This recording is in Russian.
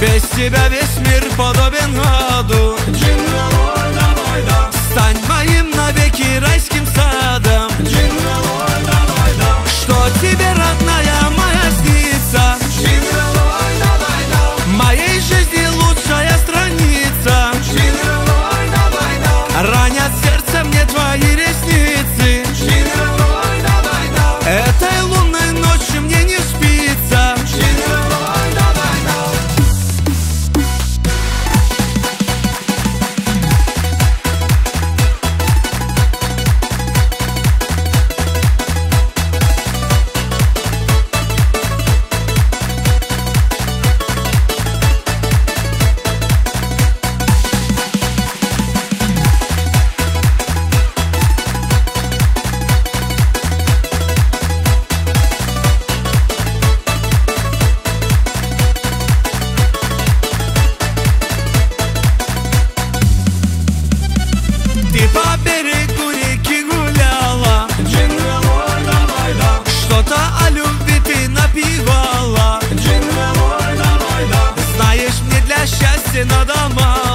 Без тебя весь мир подобен аду. Стань моим навеки райским садом. Что тебе, родная моя, снится? Моей жизни лучшая страница. Ранят сердце мне твои ресницы. Этой лунной ночью мне не спится. Ты по берегу реки гуляла, что-то о любви ты напевала. Знаешь, мне для счастья надо мало.